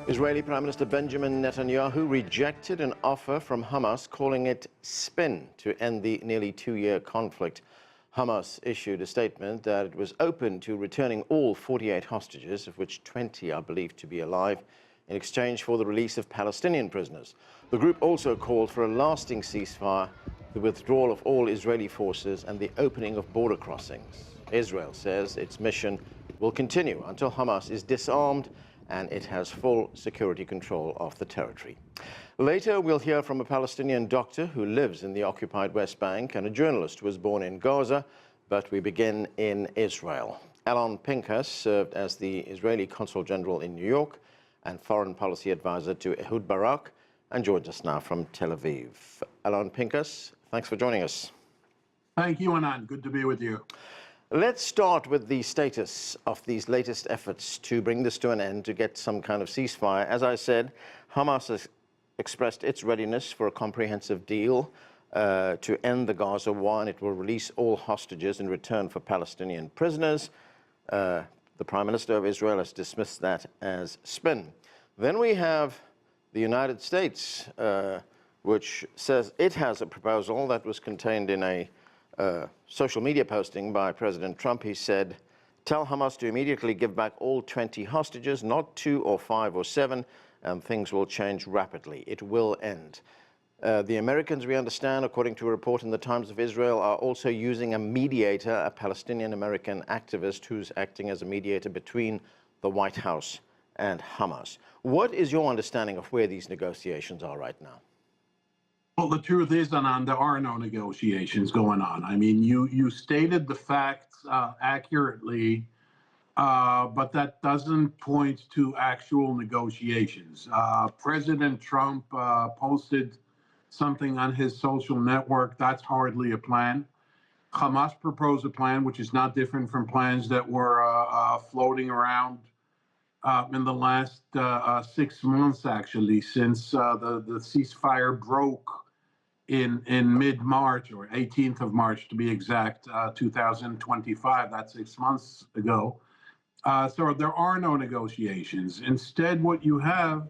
Israeli Prime Minister Benjamin Netanyahu rejected an offer from Hamas calling it spin to end the nearly two-year conflict. Hamas issued a statement that it was open to returning all 48 hostages, of which 20 are believed to be alive, in exchange for the release of Palestinian prisoners. The group also called for a lasting ceasefire, the withdrawal of all Israeli forces, and the opening of border crossings. Israel says its mission will continue until Hamas is disarmed and it has full security control of the territory. Later, we'll hear from a Palestinian doctor who lives in the occupied West Bank and a journalist who was born in Gaza, but we begin in Israel. Alon Pinkas served as the Israeli Consul General in New York and foreign policy advisor to Ehud Barak, and joins us now from Tel Aviv. Alon Pinkas, thanks for joining us. Thank you, Anand. Good to be with you. Let's start with the status of these latest efforts to bring this to an end, to get some kind of ceasefire. As I said, Hamas has expressed its readiness for a comprehensive deal to end the Gaza war, and it will release all hostages in return for Palestinian prisoners. The Prime Minister of Israel has dismissed that as spin. Then we have the United States, which says it has a proposal that was contained in a social media posting by President Trump. He said, tell Hamas to immediately give back all 20 hostages, not 2 or 5 or 7, and things will change rapidly. It will end. The Americans, we understand, according to a report in the Times of Israel, are also using a mediator, a Palestinian-American activist who's acting as a mediator between the White House and Hamas. What is your understanding of where these negotiations are right now? Well, the truth is, Anand, there are no negotiations going on. I mean, you stated the facts accurately, but that doesn't point to actual negotiations. President Trump posted something on his social network. That's hardly a plan. Hamas proposed a plan which is not different from plans that were floating around in the last 6 months, actually, since the ceasefire broke in mid-March, or 18th of March to be exact, 2025. That's 6 months ago. So there are no negotiations. Instead, what you have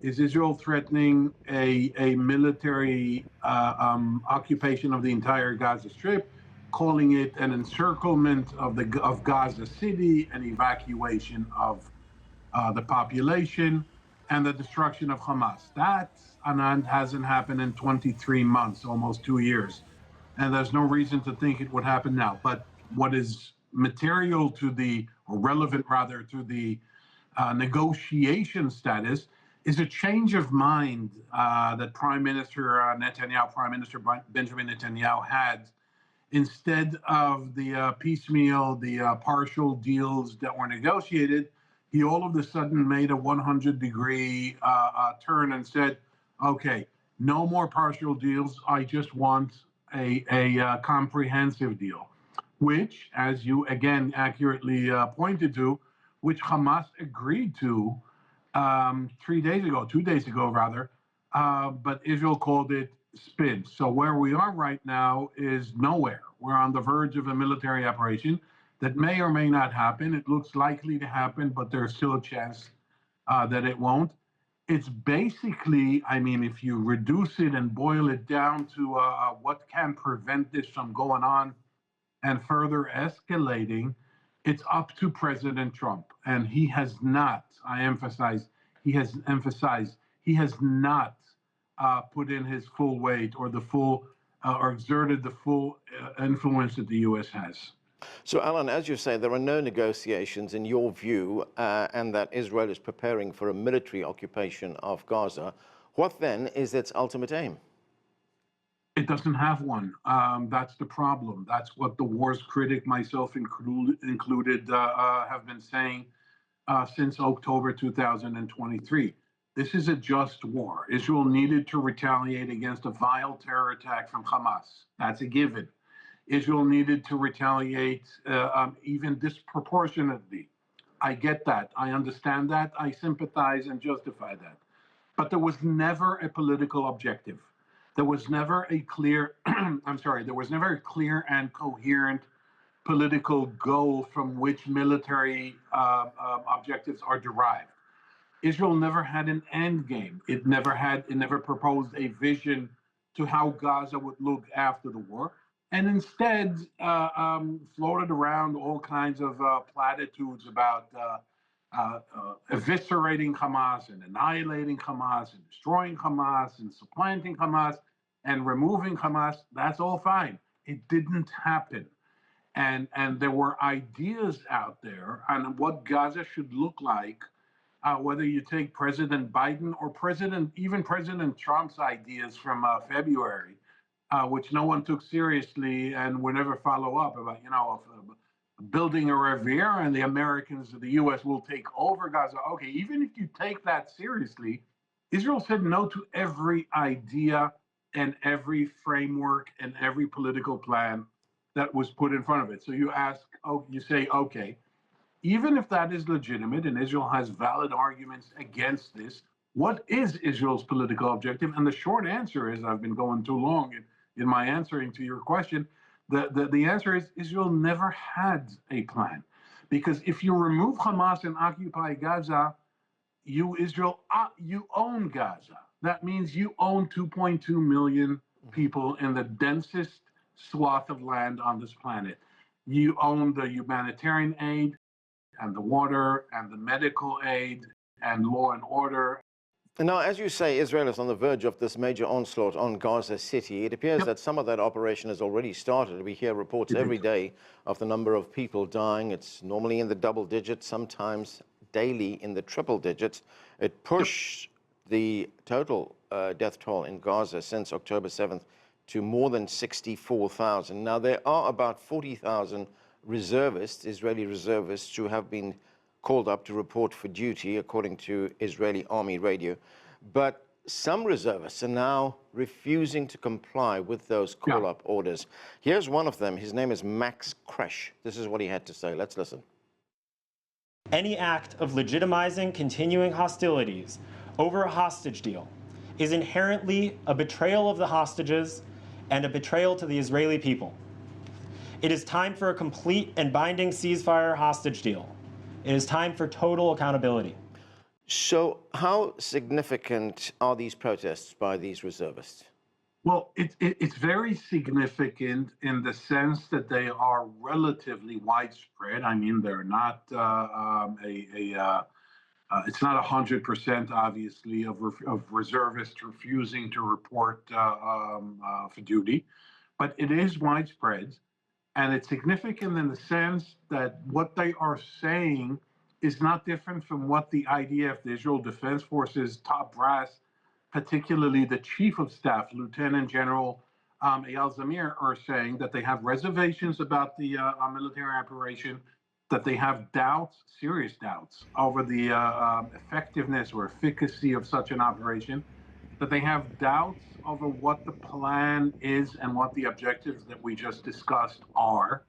is Israel threatening a military occupation of the entire Gaza Strip, calling it an encirclement of Gaza City, an evacuation of the population, and the destruction of Hamas. That, Anand, hasn't happened in 23 months, almost 2 years. And there's no reason to think it would happen now. But what is material to the, or relevant rather, to the negotiation status is a change of mind that Prime Minister Benjamin Netanyahu had. Instead of the piecemeal, the partial deals that were negotiated, he all of a sudden made a 100-degree turn and said, okay, no more partial deals. I just want a comprehensive deal, which, as you again accurately pointed to, which Hamas agreed to 2 days ago rather, but Israel called it spin. So where we are right now is nowhere. We're on the verge of a military operation that may or may not happen. It looks likely to happen, but there's still a chance that it won't. It's basically, I mean, if you reduce it and boil it down to what can prevent this from going on and further escalating, it's up to President Trump. And he has not, he has not put in his full weight or the full, or exerted the full influence that the U.S. has. So, Alon, as you say, there are no negotiations in your view, and that Israel is preparing for a military occupation of Gaza. What then is its ultimate aim? It doesn't have one. That's the problem. That's what the war's critic, myself included, have been saying since October 2023. This is a just war. Israel needed to retaliate against a vile terror attack from Hamas. That's a given. Israel needed to retaliate even disproportionately. I get that. I understand that. I sympathize and justify that. But there was never a political objective. There was never a clear, there was never a clear and coherent political goal from which military objectives are derived. Israel never had an end game. It never proposed a vision to how Gaza would look after the war, and instead floated around all kinds of platitudes about eviscerating Hamas and annihilating Hamas and destroying Hamas and supplanting Hamas and removing Hamas. That's all fine. It didn't happen. And there were ideas out there on what Gaza should look like, whether you take President Biden or even President Trump's ideas from February, which no one took seriously and would never follow up about, building a Riviera and the Americans, the U.S. will take over Gaza. Okay, even if you take that seriously, Israel said no to every idea and every framework and every political plan that was put in front of it. So you say, okay, even if that is legitimate and Israel has valid arguments against this, what is Israel's political objective? And the short answer is, I've been going too long in my answering to your question, the answer is Israel never had a plan. Because if you remove Hamas and occupy Gaza, Israel, you own Gaza. That means you own 2.2 million people in the densest swath of land on this planet. You own the humanitarian aid and the water and the medical aid and law and order. And now, as you say, Israel is on the verge of this major onslaught on Gaza City. It appears that some of that operation has already started. We hear reports every day of the number of people dying. It's normally in the double digits, sometimes daily in the triple digits. It pushed the total death toll in Gaza since October 7th to more than 64,000. Now, there are about 40,000 reservists, Israeli reservists, who have been called up to report for duty, according to Israeli Army radio. But some reservists are now refusing to comply with those call-up orders. Here's one of them. His name is Max Kresh. This is what he had to say. Let's listen. Any act of legitimizing continuing hostilities over a hostage deal is inherently a betrayal of the hostages and a betrayal to the Israeli people. It is time for a complete and binding ceasefire hostage deal. It is time for total accountability. So how significant are these protests by these reservists? Well, it's very significant in the sense that they are relatively widespread. I mean, they're not it's not 100%, obviously, of reservists refusing to report for duty, but it is widespread. And it's significant in the sense that what they are saying is not different from what the IDF, the Israel Defense Forces top brass, particularly the Chief of Staff, Lieutenant General Eyal Zamir, are saying, that they have reservations about the military operation, that they have doubts, serious doubts, over the effectiveness or efficacy of such an operation, that they have doubts over what the plan is and what the objectives that we just discussed are.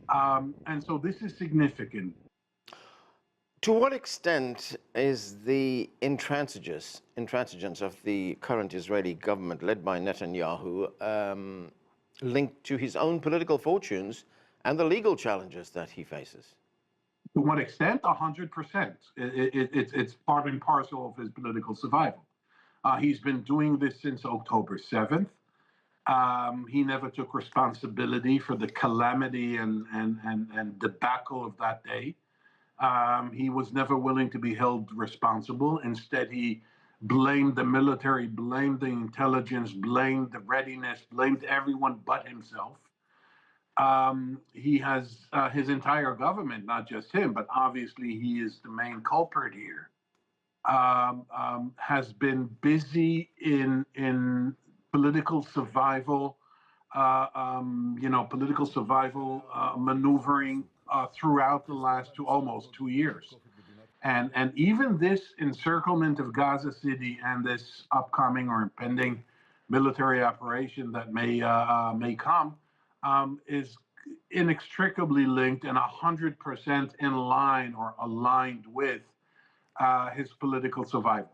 And so this is significant. To what extent is the intransigence of the current Israeli government, led by Netanyahu, linked to his own political fortunes and the legal challenges that he faces? To what extent? 100%. It's part and parcel of his political survival. He's been doing this since October 7th. He never took responsibility for the calamity and debacle of that day. He was never willing to be held responsible. Instead, he blamed the military, blamed the intelligence, blamed the readiness, blamed everyone but himself. He has his entire government, not just him, but obviously he is the main culprit here, has been busy in political survival, maneuvering throughout the last almost 2 years. And even this encirclement of Gaza City and this upcoming or impending military operation that may come is inextricably linked and 100% in line or aligned with his political survival.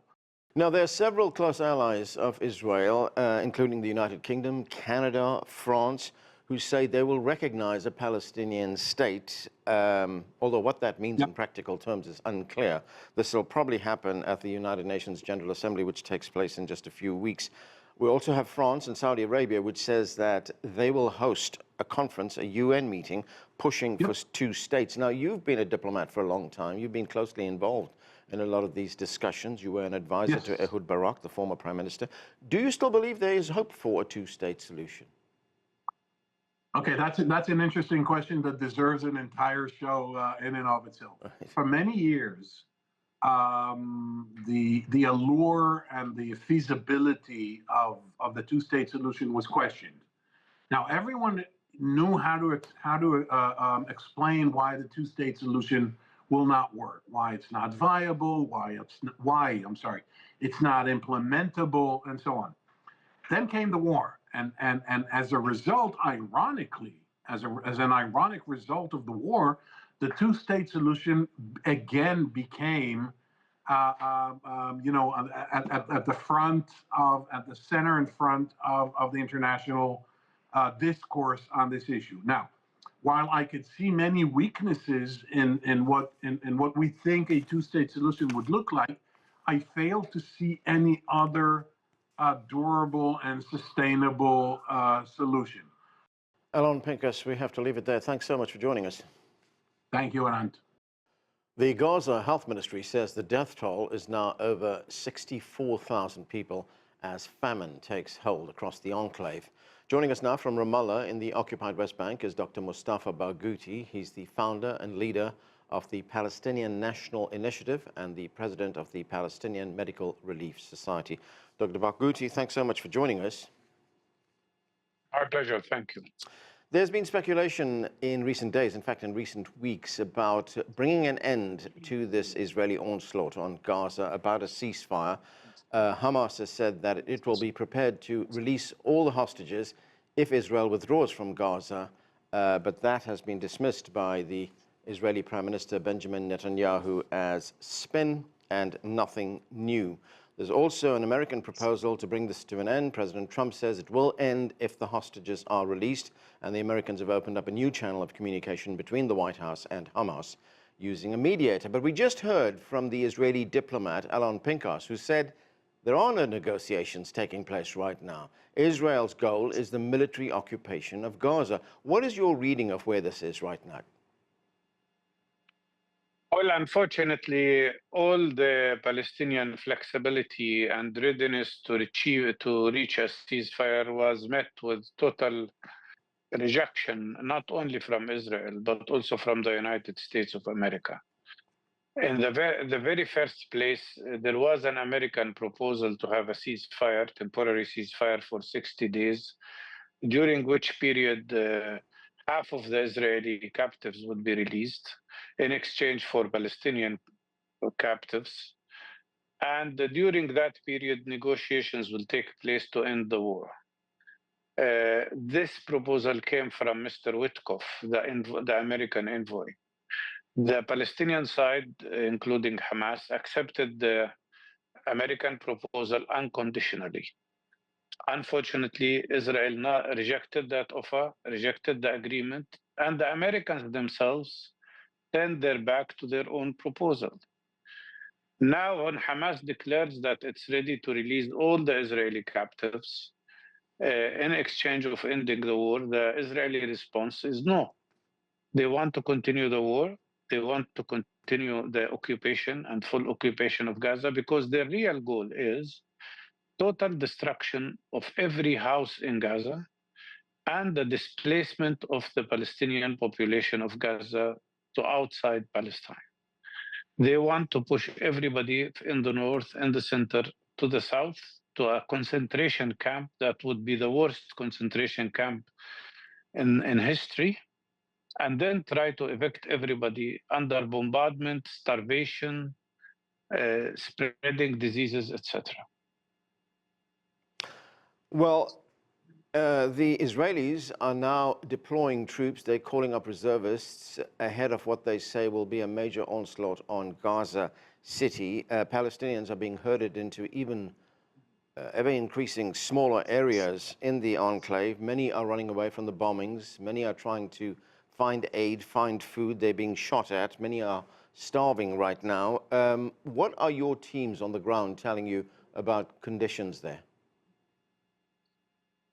Now, there are several close allies of Israel, including the United Kingdom, Canada, France, who say they will recognize a Palestinian state, although what that means in practical terms is unclear. This will probably happen at the United Nations General Assembly, which takes place in just a few weeks. We also have France and Saudi Arabia, which says that they will host a conference, a UN meeting, pushing for two states. Now, you've been a diplomat for a long time. You've been closely involved in a lot of these discussions. You were an advisor to Ehud Barak, the former Prime Minister. Do you still believe there is hope for a two-state solution? Okay, that's an interesting question that deserves an entire show in and of itself. For many years, the allure and the feasibility of the two-state solution was questioned. Now, everyone knew how to explain why the two-state solution will not work, why it's not viable, why it's not implementable, and so on. Then came the war, and as a result, ironically, as an ironic result of the war, the two-state solution again became, at the center and front of the international discourse on this issue. Now, while I could see many weaknesses in what we think a two-state solution would look like, I fail to see any other durable and sustainable solution. Alon, Pinkas, we have to leave it there. Thanks so much for joining us. Thank you, Anand. The Gaza Health Ministry says the death toll is now over 64,000 people as famine takes hold across the enclave. Joining us now from Ramallah in the occupied West Bank is Dr. Mustafa Barghouti. He's the founder and leader of the Palestinian National Initiative and the president of the Palestinian Medical Relief Society. Dr. Barghouti, thanks so much for joining us. Our pleasure, thank you. There's been speculation in recent days, in fact in recent weeks, about bringing an end to this Israeli onslaught on Gaza, about a ceasefire. Hamas has said that it will be prepared to release all the hostages if Israel withdraws from Gaza, but that has been dismissed by the Israeli Prime Minister Benjamin Netanyahu as spin and nothing new. There's also an American proposal to bring this to an end. President Trump says it will end if the hostages are released, and the Americans have opened up a new channel of communication between the White House and Hamas using a mediator. But we just heard from the Israeli diplomat, Alon Pinkas, who said there are no negotiations taking place right now. Israel's goal is the military occupation of Gaza. What is your reading of where this is right now? Well, unfortunately, all the Palestinian flexibility and readiness to reach a ceasefire was met with total rejection, not only from Israel, but also from the United States of America. In the very first place, there was an American proposal to have a ceasefire, temporary ceasefire for 60 days, during which period half of the Israeli captives would be released in exchange for Palestinian captives. And during that period, negotiations will take place to end the war. This proposal came from Mr. Witkoff, the American envoy. The Palestinian side, including Hamas, accepted the American proposal unconditionally. Unfortunately, Israel rejected that offer, rejected the agreement, and the Americans themselves turned their back to their own proposal. Now, when Hamas declares that it's ready to release all the Israeli captives in exchange of ending the war, the Israeli response is no. They want to continue the war. They want to continue the occupation and full occupation of Gaza because their real goal is total destruction of every house in Gaza and the displacement of the Palestinian population of Gaza to outside Palestine. They want to push everybody in the north and the center to the south to a concentration camp that would be the worst concentration camp in history, and then try to evict everybody under bombardment, starvation, spreading diseases, etc. Well, the Israelis are now deploying troops. They're calling up reservists ahead of what they say will be a major onslaught on Gaza City. Palestinians are being herded into even ever increasing smaller areas in the enclave. Many are running away from the bombings. Many are trying to find aid, find food. They're being shot at. Many are starving right now. What are your teams on the ground telling you about conditions there?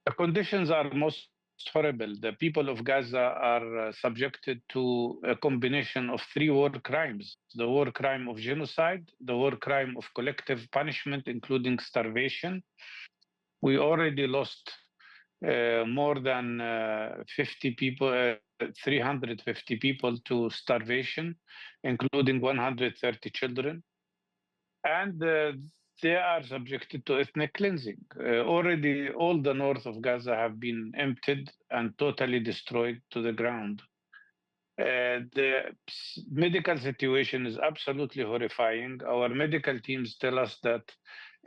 The conditions are most horrible. The people of Gaza are subjected to a combination of three war crimes: the war crime of genocide, the war crime of collective punishment, including starvation. We already lost more than 50 people, 350 people to starvation, including 130 children. And they are subjected to ethnic cleansing. Already, all the north of Gaza have been emptied and totally destroyed to the ground. The medical situation is absolutely horrifying. Our medical teams tell us that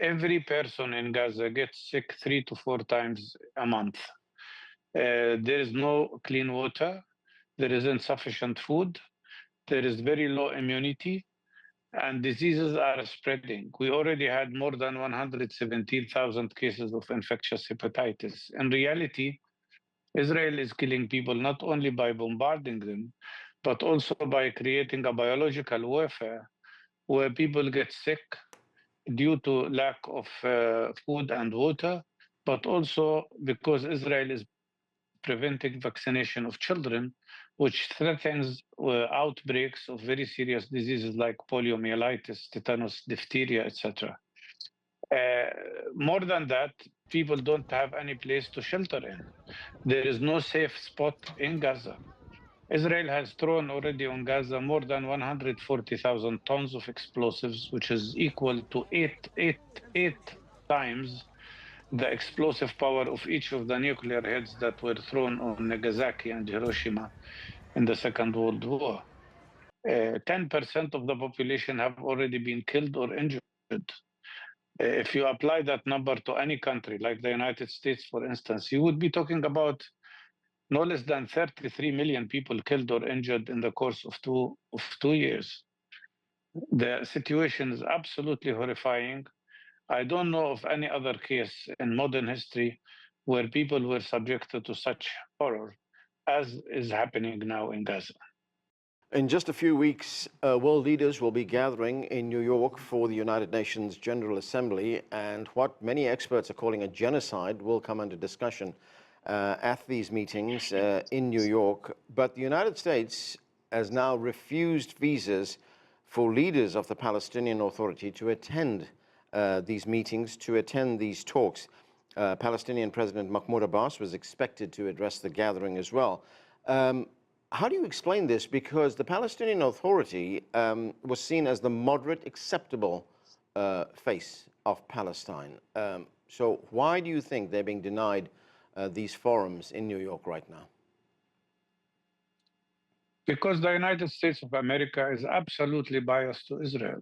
every person in Gaza gets sick 3 to 4 times a month. There is no clean water. There is insufficient food. There is very low immunity, and diseases are spreading. We already had more than 117,000 cases of infectious hepatitis. In reality, Israel is killing people not only by bombarding them, but also by creating a biological warfare where people get sick due to lack of food and water, but also because Israel is preventing vaccination of children, which threatens outbreaks of very serious diseases like poliomyelitis, tetanus, diphtheria, etc. More than that, people don't have any place to shelter in. There is no safe spot in Gaza. Israel has thrown already on Gaza more than 140,000 tons of explosives, which is equal to eight times the explosive power of each of the nuclear heads that were thrown on Nagasaki and Hiroshima in the Second World War. 10% of the population have already been killed or injured. If you apply that number to any country, like the United States, for instance, you would be talking about no less than 33 million people killed or injured in the course of two years. The situation is absolutely horrifying. I don't know of any other case in modern history where people were subjected to such horror as is happening now in Gaza. In just a few weeks, world leaders will be gathering in New York for the United Nations General Assembly, and what many experts are calling a genocide will come under discussion at these meetings in New York. But the United States has now refused visas for leaders of the Palestinian Authority to attend these meetings, to attend these talks. Palestinian President Mahmoud Abbas was expected to address the gathering as well. How do you explain this? Because the Palestinian Authority was seen as the moderate, acceptable face of Palestine. So why do you think they're being denied these forums in New York right now? Because the United States of America is absolutely biased to Israel.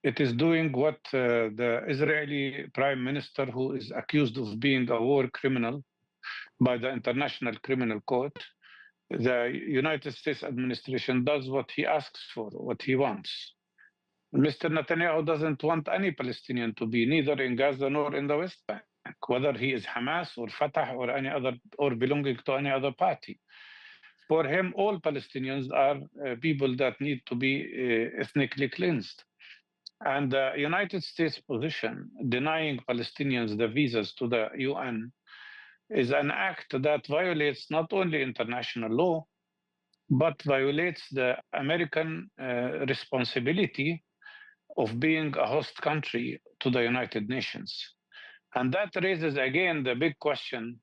It is doing what the Israeli Prime Minister, who is accused of being a war criminal by the International Criminal Court, the United States administration does what he asks for, what he wants. Mr. Netanyahu doesn't want any Palestinian to be neither in Gaza nor in the West Bank, whether he is Hamas or Fatah or any other, or belonging to any other party. For him, all Palestinians are people that need to be ethnically cleansed. And the United States position denying Palestinians the visas to the UN is an act that violates not only international law, but violates the American responsibility of being a host country to the United Nations. And that raises again the big question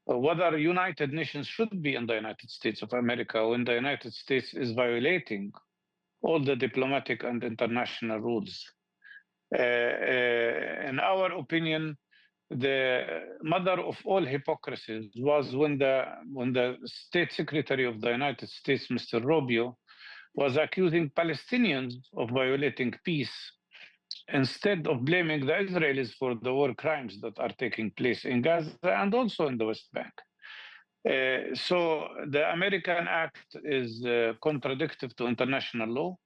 whether United Nations should be in the United States of America when the United States is violating all the diplomatic and international rules. In our opinion, the mother of all hypocrisies was when the State Secretary of the United States, Mr. Rubio, was accusing Palestinians of violating peace instead of blaming the Israelis for the war crimes that are taking place in Gaza and also in the West Bank. So the American act is contradictory to international law.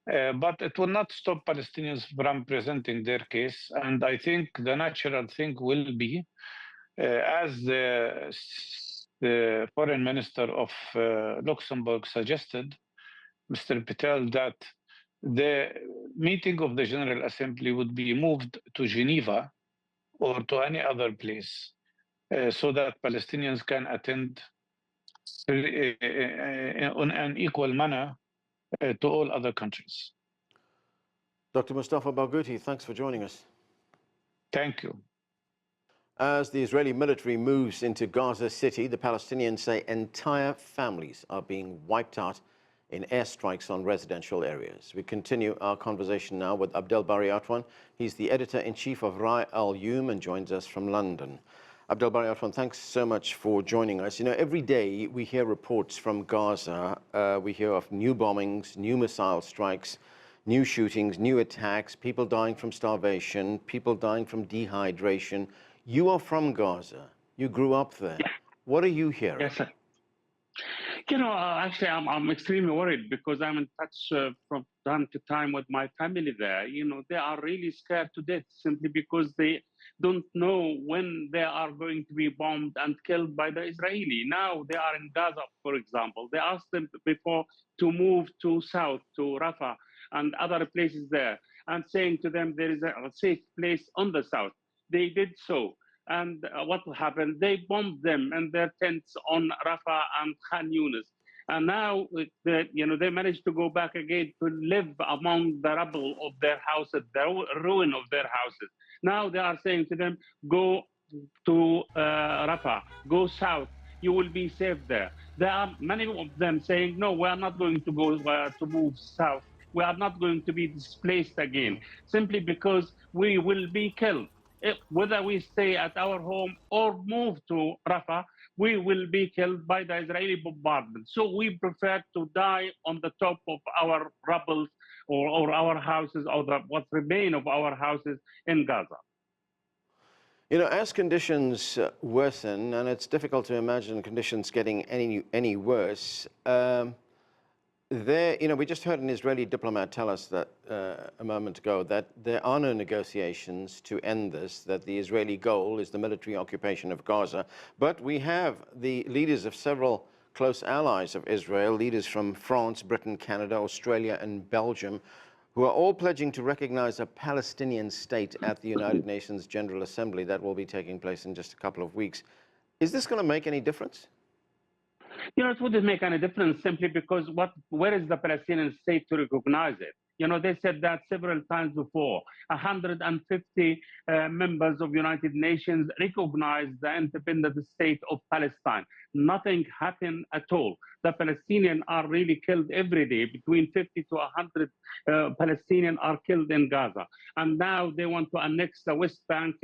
But it will not stop Palestinians from presenting their case. And I think the natural thing will be, as the foreign minister of Luxembourg suggested, Mr. Patel, that the meeting of the General Assembly would be moved to Geneva or to any other place so that Palestinians can attend on an equal manner to all other countries. Dr. Mustafa Barghouti, thanks for joining us. Thank you. As the Israeli military moves into Gaza City, the Palestinians say entire families are being wiped out in airstrikes on residential areas. We continue our conversation now with Abdel Bari Atwan. He's the editor-in-chief of Rai al-Yum and joins us from London. Abdel Bari Atwan, thanks so much for joining us. You know, every day we hear reports from Gaza. We hear of new bombings, new missile strikes, new shootings, new attacks, people dying from starvation, people dying from dehydration. You are from Gaza. You grew up there. Yeah. What are you hearing? Yes, sir. You know, actually, I'm extremely worried because I'm in touch from time to time with my family there. You know, they are really scared to death simply because they don't know when they are going to be bombed and killed by the Israeli. Now they are in Gaza, for example. They asked them before to move to south, to Rafah and other places there, and saying to them there is a safe place on the south. They did so. And what happened? They bombed them and their tents on Rafah and Khan Yunis. And now, they managed to go back again to live among the rubble of their houses, the ruin of their houses. Now they are saying to them, go to Rafah, go south, you will be safe there. There are many of them saying, no, we are not going to go to move south. We are not going to be displaced again, simply because we will be killed. Whether we stay at our home or move to Rafah, we will be killed by the Israeli bombardment. So we prefer to die on the top of our rubble or our houses, or what remain of our houses in Gaza. You know, as conditions worsen, and it's difficult to imagine conditions getting any worse, we just heard an Israeli diplomat tell us that a moment ago that there are no negotiations to end this, that the Israeli goal is the military occupation of Gaza. But we have the leaders of several close allies of Israel, leaders from France, Britain, Canada, Australia, and Belgium, who are all pledging to recognize a Palestinian state at the United Nations General Assembly that will be taking place in just a couple of weeks. Is this going to make any difference? You know, it wouldn't make any difference simply because where is the Palestinian state to recognize it? You know, they said that several times before. 150 members of United Nations recognized the independent state of Palestine. Nothing happened at all. The Palestinians are really killed every day. Between 50 to 100 Palestinians are killed in Gaza. And now they want to annex the West Bank,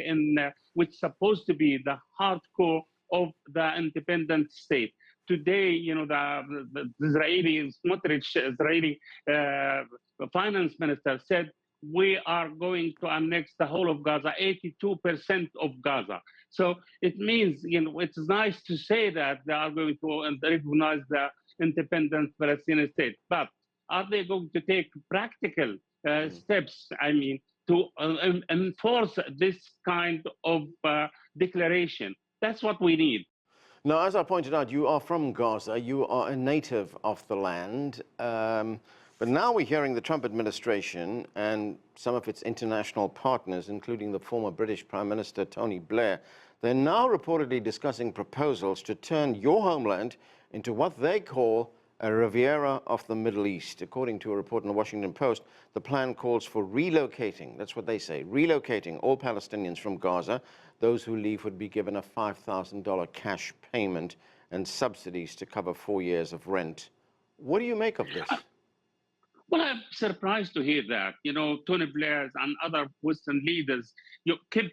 which is supposed to be the hardcore of the independent state. Today, you know, the Israeli finance minister said, we are going to annex the whole of Gaza, 82% of Gaza. So it means, you know, it's nice to say that they are going to recognize the independent Palestinian state, but are they going to take practical steps, I mean, to enforce this kind of declaration? That's what we need. Now, as I pointed out, you are from Gaza. You are a native of the land. But now we're hearing the Trump administration and some of its international partners, including the former British Prime Minister Tony Blair, they're now reportedly discussing proposals to turn your homeland into what they call a Riviera of the Middle East. According to a report in the Washington Post, the plan calls for relocating, that's what they say, relocating all Palestinians from Gaza. Those who leave would be given a $5,000 cash payment and subsidies to cover 4 years of rent. What do you make of this? Well, I'm surprised to hear that. You know, Tony Blair and other Western leaders kept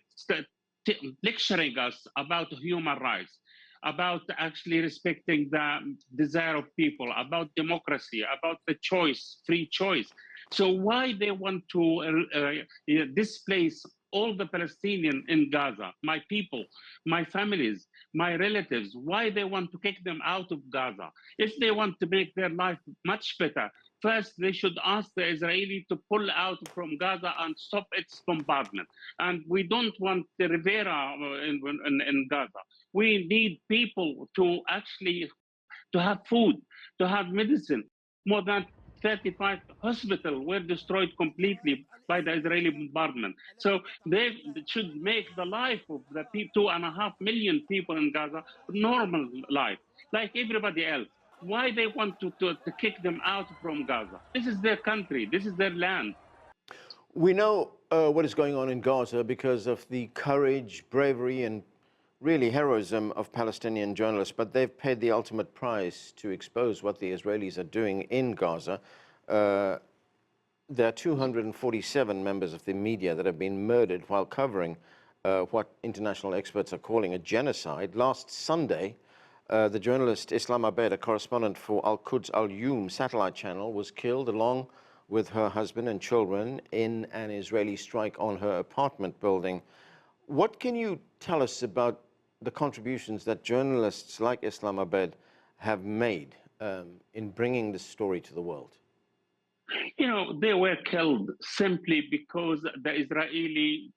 lecturing us about human rights, about actually respecting the desire of people, about democracy, about the choice, free choice. So why they want to displace all the Palestinians in Gaza, my people, my families, my relatives, why they want to kick them out of Gaza? If they want to make their life much better, First, they should ask the Israeli to pull out from Gaza and stop its bombardment. And we don't want the Rivera in Gaza. We need people to actually to have food, to have medicine. More than 35 hospitals were destroyed completely by the Israeli bombardment. So they should make the life of the 2.5 million people in Gaza normal life, like everybody else. Why they want to kick them out from Gaza? This is their country. This is their land. We know what is going on in Gaza because of the courage, bravery, and really heroism of Palestinian journalists, but they've paid the ultimate price to expose what the Israelis are doing in Gaza. There are 247 members of the media that have been murdered while covering what international experts are calling a genocide. Last Sunday, the journalist Islam Abed, a correspondent for Al-Quds Al-Yum satellite channel, was killed along with her husband and children in an Israeli strike on her apartment building. What can you tell us about the contributions that journalists like Islam Abed have made in bringing this story to the world? You know, they were killed simply because the Israeli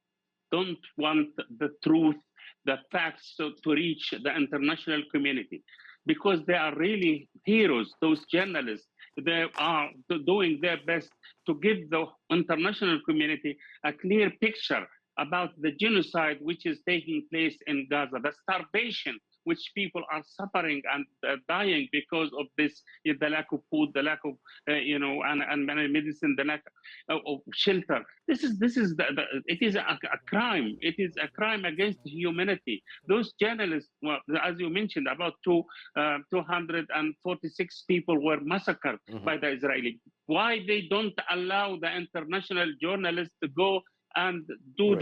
don't want the truth, the facts to reach the international community, because they are really heroes, those journalists. They are doing their best to give the international community a clear picture about the genocide which is taking place in Gaza, the starvation which people are suffering and dying because of this, the lack of food, the lack of, and medicine, the lack of shelter. It is a crime. It is a crime against humanity. Those journalists, well, as you mentioned, about 246 people were massacred by the Israeli. Why they don't allow the international journalists to go and do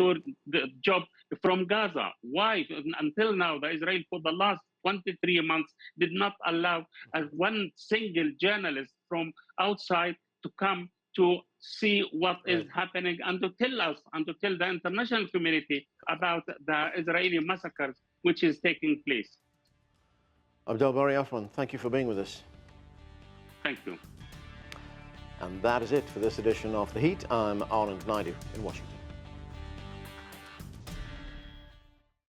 the job from Gaza? Why? Until now, the Israel for the last 23 months did not allow one single journalist from outside to come to see what is happening and to tell us and to tell the international community about the Israeli massacres which is taking place. Abdel Bari Afwan, thank you for being with us. Thank you. And that is it for this edition of The Heat. I'm Alon in Washington.